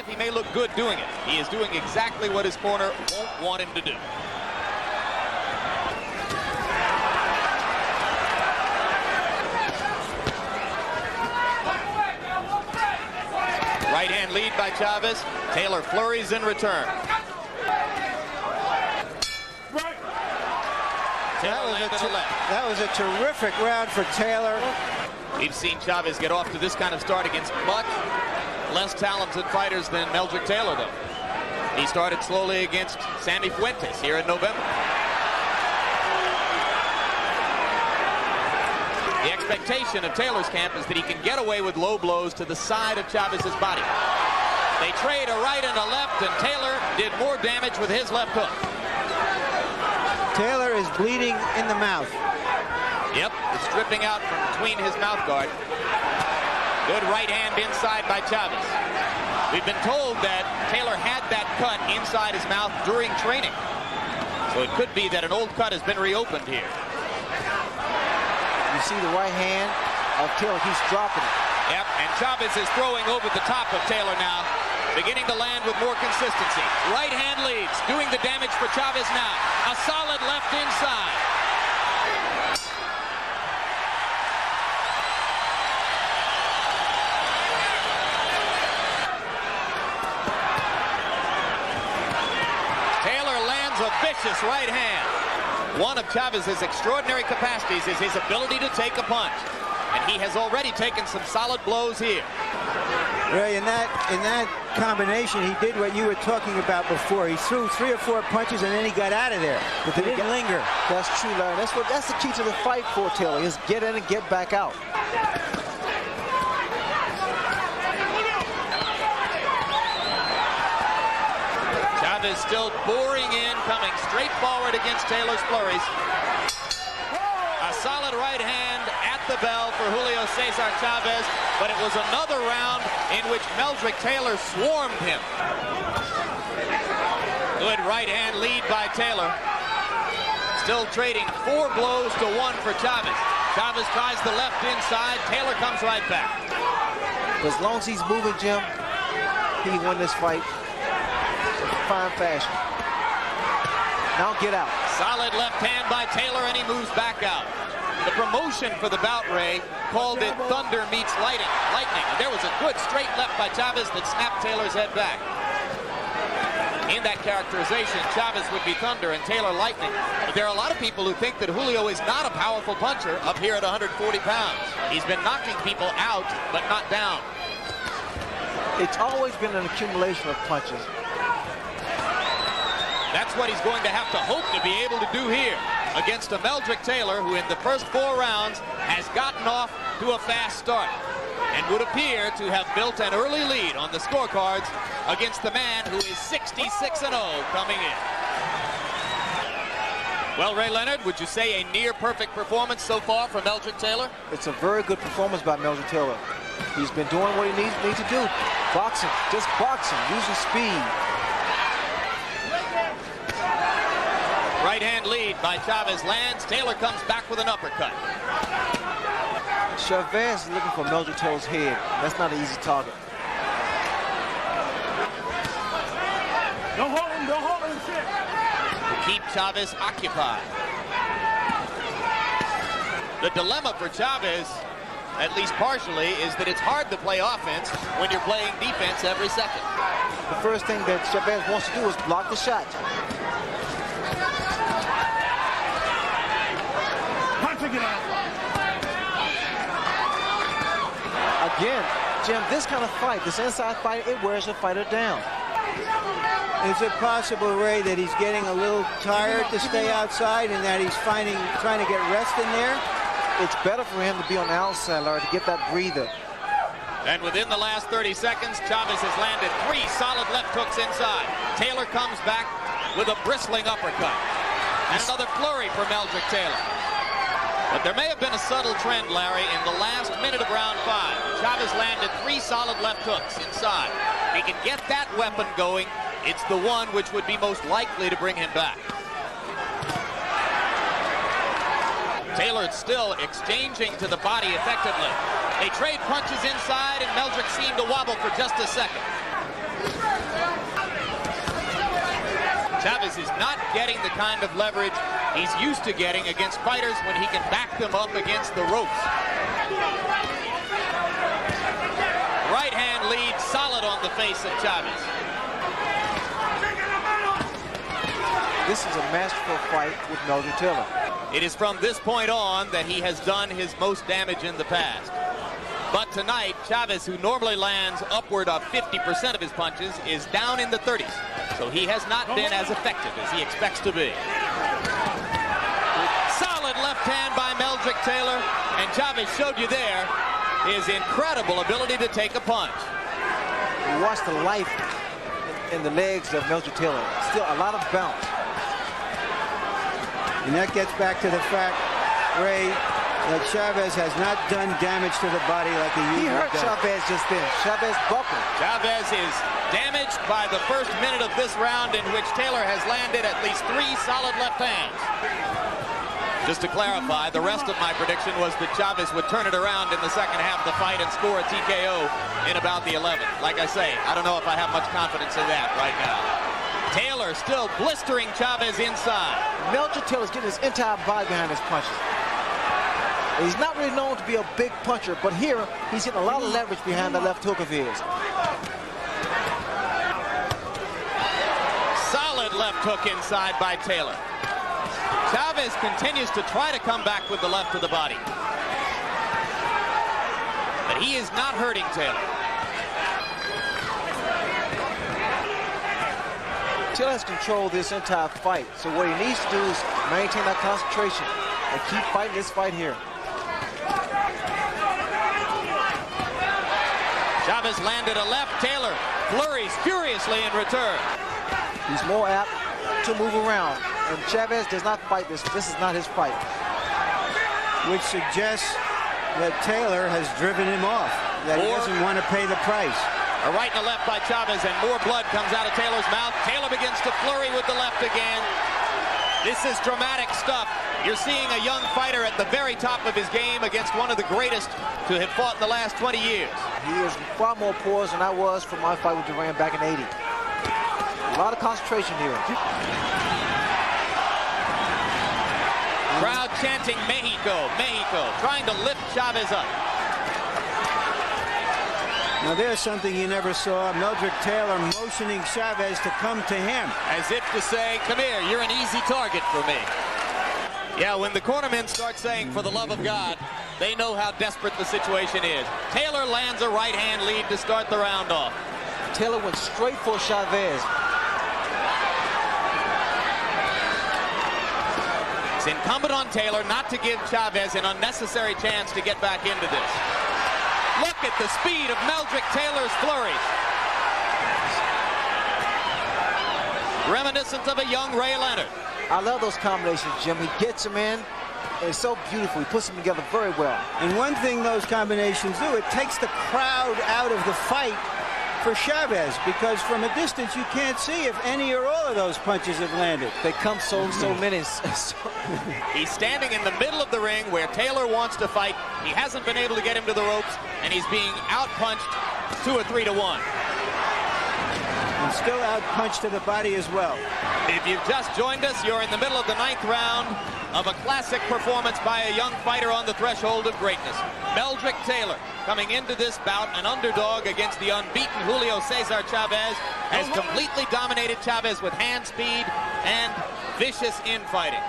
if he may look good doing it, he is doing exactly what his corner won't want him to do. Right hand lead by Chavez. Taylor flurries in return. That was a terrific round for Taylor. We've seen Chavez get off to this kind of start against much less talented fighters than Meldrick Taylor, though. He started slowly against Sammy Fuentes here in November. The expectation of Taylor's camp is that he can get away with low blows to the side of Chavez's body. They trade a right and a left, and Taylor did more damage with his left hook. Taylor is bleeding in the mouth. Yep, it's dripping out from between his mouth guard. Good right hand inside by Chavez. We've been told that Taylor had that cut inside his mouth during training. So it could be that an old cut has been reopened here. You see the right hand of Taylor, he's dropping it. Yep, and Chavez is throwing over the top of Taylor now, beginning to land with more consistency. Right hand leads, doing the damage for Chavez now. A solid left inside. Taylor lands a vicious right hand. One of Chavez's extraordinary capacities is his ability to take a punch. And he has already taken some solid blows here. Ray, in that combination, he did what you were talking about before. He threw 3 or 4 punches and then he got out of there. But they didn't linger. That's true, Larry. That's the key to the fight for Taylor, is get in and get back out. Chavez still boring in, coming straight forward against Taylor's flurries. A solid right hand at the bell for Julio César Chavez, but it was another round in which Meldrick Taylor swarmed him. Good right hand lead by Taylor. Still trading 4 blows to 1 for Chavez. Chavez tries the left inside. Taylor comes right back. As long as he's moving, Jim, he can win this fight in fine fashion. Now get out. Solid left hand by Taylor, and he moves back out. The promotion for the bout, Ray, called it thunder meets lightning. And there was a good straight left by Chavez that snapped Taylor's head back. In that characterization, Chavez would be thunder and Taylor lightning. But there are a lot of people who think that Julio is not a powerful puncher up here at 140 pounds. He's been knocking people out, but not down. It's always been an accumulation of punches. That's what he's going to have to hope to be able to do here against a Meldrick Taylor who in the first 4 rounds has gotten off to a fast start and would appear to have built an early lead on the scorecards against the man who is 66-0 coming in. Well, Ray Leonard, would you say a near-perfect performance so far from Meldrick Taylor? It's a very good performance by Meldrick Taylor. He's been doing what he needs to do. Boxing, just boxing, using speed. Right hand lead by Chavez lands. Taylor comes back with an uppercut. Chavez is looking for Meldrick Taylor's head. That's not an easy target. Don't hold him, shit. To keep Chavez occupied. The dilemma for Chavez, at least partially, is that it's hard to play offense when you're playing defense every second. The first thing that Chavez wants to do is block the shot. Again, Jim, this kind of fight, this inside fight, it wears the fighter down. Is it possible, Ray, that he's getting a little tired to stay outside and that he's trying to get rest in there? It's better for him to be on the outside, Larry, to get that breather. And within the last 30 seconds, Chavez has landed 3 solid left hooks inside. Taylor comes back with a bristling uppercut. And another flurry for Meldrick Taylor. But there may have been a subtle trend, Larry, in the last minute of round 5. Chavez landed 3 solid left hooks inside. If he can get that weapon going, it's the one which would be most likely to bring him back. Taylor still exchanging to the body effectively. They trade punches inside, and Meldrick seemed to wobble for just a second. Chavez is not getting the kind of leverage he's used to getting against fighters when he can back them up against the ropes. Right hand lead solid on the face of Chavez. This is a masterful fight with Meldrick Taylor. It is from this point on that he has done his most damage in the past. But tonight, Chavez, who normally lands upward of 50% of his punches, is down in the 30s. So he has not been as effective as he expects to be. Solid left hand by Meldrick Taylor. And Chavez showed you there his incredible ability to take a punch. You watch the life in the legs of Meldrick Taylor. Still a lot of bounce. And that gets back to the fact, Ray, that Chavez has not done damage to the body like he usually does. He hurt Chavez just then. Chavez buckled. Chavez is damaged by the first minute of this round, in which Taylor has landed at least 3 solid left hands. Just to clarify, the rest of my prediction was that Chavez would turn it around in the second half of the fight and score a TKO in about the 11th. Like I say, I don't know if I have much confidence in that right now. Taylor still blistering Chavez inside. Meldrick Taylor's getting his entire body behind his punches. He's not really known to be a big puncher, but here he's getting a lot of leverage behind the left hook of his. Solid left hook inside by Taylor. Chavez continues to try to come back with the left of the body. But he is not hurting Taylor. Taylor has controlled this entire fight, so what he needs to do is maintain that concentration and keep fighting this fight here. Chavez landed a left. Taylor flurries furiously in return. He's more apt to move around, and Chavez does not fight this. This is not his fight. Which suggests that Taylor has driven him off, that he doesn't want to pay the price. A right and a left by Chavez, and more blood comes out of Taylor's mouth. Taylor begins to flurry with the left again. This is dramatic stuff. You're seeing a young fighter at the very top of his game against one of the greatest to have fought in the last 20 years. He is far more poised than I was for my fight with Duran back in '80. A lot of concentration here. Crowd chanting Mexico, Mexico, trying to lift Chavez up. Now there's something you never saw. Meldrick Taylor motioning Chavez to come to him. As if to say, come here, you're an easy target for me. Yeah, when the cornermen start saying, for the love of God, they know how desperate the situation is. Taylor lands a right-hand lead to start the round off. Taylor went straight for Chavez. It's incumbent on Taylor not to give Chavez an unnecessary chance to get back into this. Look at the speed of Meldrick Taylor's flurries. Reminiscent of a young Ray Leonard. I love those combinations, Jim. He gets them in, and it's so beautiful. He puts them together very well. And one thing those combinations do, it takes the crowd out of the fight for Chavez, because from a distance you can't see if any or all of those punches have landed. They come so many. He's standing in the middle of the ring where Taylor wants to fight. He hasn't been able to get him to the ropes, and he's being outpunched 2 or 3 to 1. And still outpunched to the body as well. If you've just joined us, you're in the middle of the 9th round of a classic performance by a young fighter on the threshold of greatness. Meldrick Taylor, coming into this bout an underdog against the unbeaten Julio César Chavez, has completely dominated Chavez with hand speed and vicious infighting.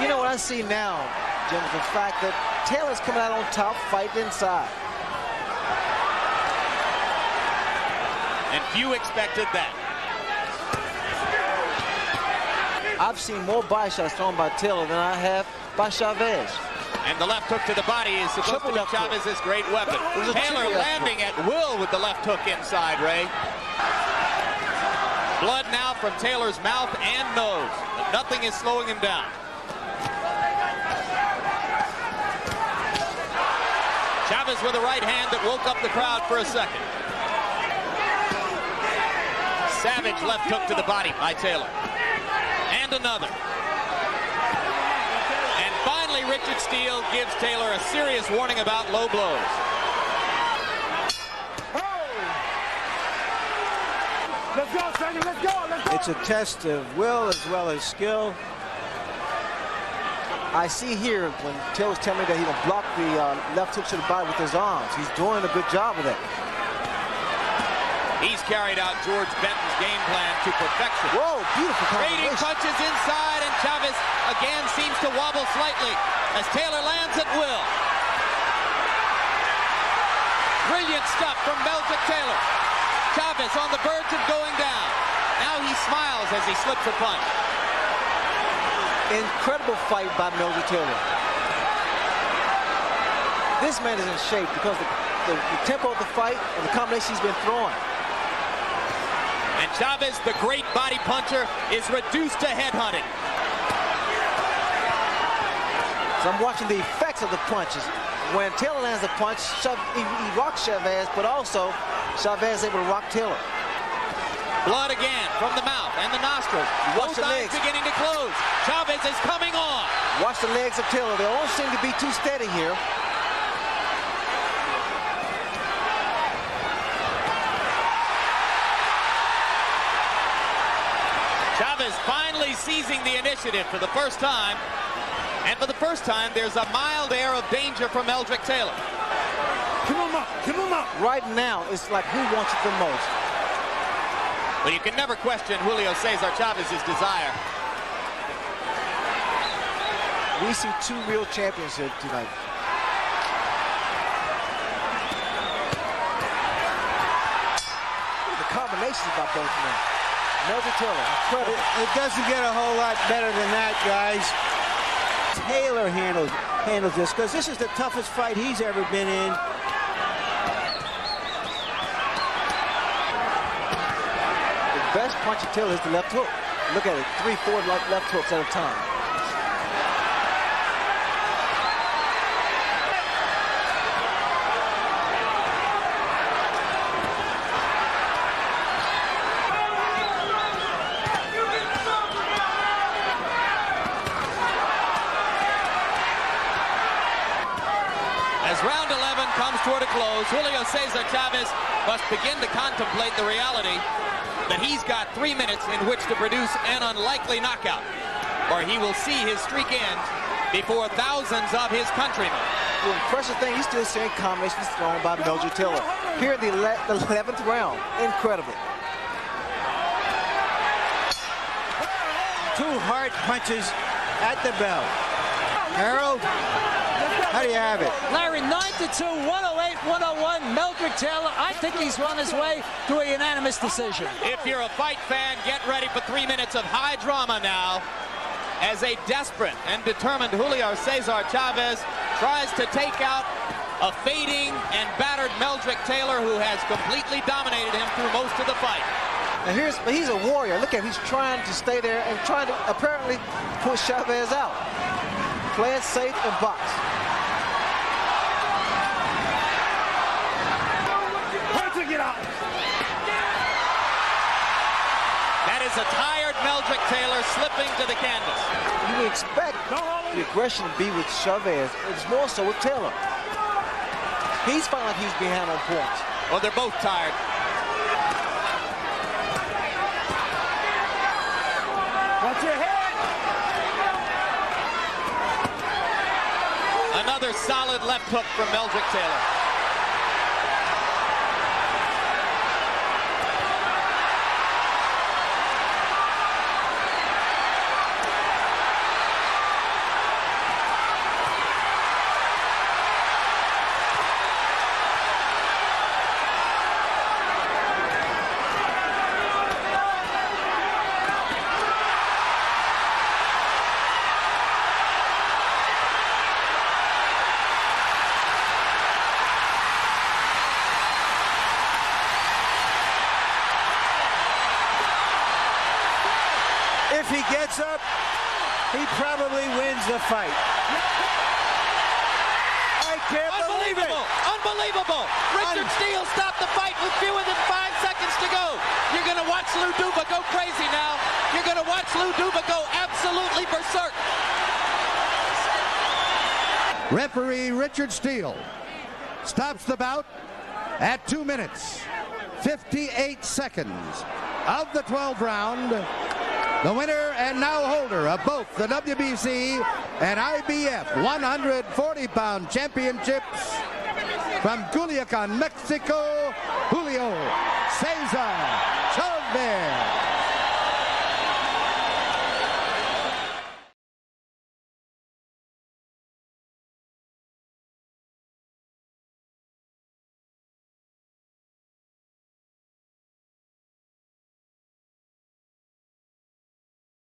You know what I see now, Jim, is the fact that Taylor's coming out on top, fighting inside. And few expected that. I've seen more body shots thrown by Taylor than I have by Chavez. And the left hook to the body is supposed to be Chavez's great weapon. Taylor landing at will with the left hook inside, Ray. Blood now from Taylor's mouth and nose, but nothing is slowing him down. Chavez with a right hand that woke up the crowd for a second. Savage left hook to the body by Taylor. And another. And finally, Richard Steele gives Taylor a serious warning about low blows. Ready, let's go, let's go. It's a test of will as well as skill. I see here when Taylor's telling me that he will block the left hook to the body with his arms. He's doing a good job of that. He's carried out George Benton's game plan to perfection. Whoa, beautiful Trading combination. punches inside, and Chavez again seems to wobble slightly as Taylor lands at will. Brilliant stuff from Meldrick Taylor. Chavez on the verge of going down. Now he smiles as he slips a punch. Incredible fight by Meldrick Taylor. This man is in shape because the tempo of the fight and the combination he's been throwing. And Chavez, the great body puncher, is reduced to headhunting. So I'm watching the effects of the punches. When Taylor lands a punch, he rocks Chavez, but also Chavez is able to rock Taylor. Blood again from the mouth and the nostrils. Watch Both the eyes legs. beginning to close. Chavez is coming on. Watch the legs of Taylor. They don't seem to be too steady here. Chavez finally seizing the initiative for the first time. And for the first time, there's a mild air of danger from Meldrick Taylor. Keep him up, keep him up. Right now, it's like who wants it the most. But you can never question Julio César Chávez's desire. We see two real champions here tonight. Look at the combinations by both men. Meldrick Taylor, incredible. It doesn't get a whole lot better than that, guys. Taylor handles this because this is the toughest fight he's ever been in. The best punch of Taylor is the left hook. Look at it, 3-4 left hooks at a time. As round 11 comes toward a close, Julio César Chávez must begin to contemplate the reality that he's got 3 minutes in which to produce an unlikely knockout, or he will see his streak end before thousands of his countrymen. The impressive thing, he's still seeing combinations thrown by Meldrick Taylor. Here in the 11th round, incredible. Two hard punches at the bell. Harold, how do you have it? Larry, 9-2, 108, 101. Meldrick Taylor, I think he's on his way to a unanimous decision. If you're a fight fan, get ready for 3 minutes of high drama now, as a desperate and determined Julio César Chávez tries to take out a fading and battered Meldrick Taylor, who has completely dominated him through most of the fight. And he's a warrior. Look at him, he's trying to stay there and trying to apparently push Chavez out. Play it safe and box. Get out. That is a tired Meldrick Taylor slipping to the canvas. You would expect the aggression to be with Chavez. It's more so with Taylor. He's feeling like he's behind on points. Well, they're both tired. Watch your head. Another solid left hook from Meldrick Taylor. If he gets up, he probably wins the fight. I can't believe it. Unbelievable. Richard Steele stopped the fight with fewer than 5 seconds to go. You're going to watch Lou Duba go crazy now. You're going to watch Lou Duba go absolutely berserk. Referee Richard Steele stops the bout at 2 minutes, 58 seconds of the 12th round, the winner and now holder of both the WBC and IBF 140-pound championships from Culiacan, Mexico, Julio César Chávez.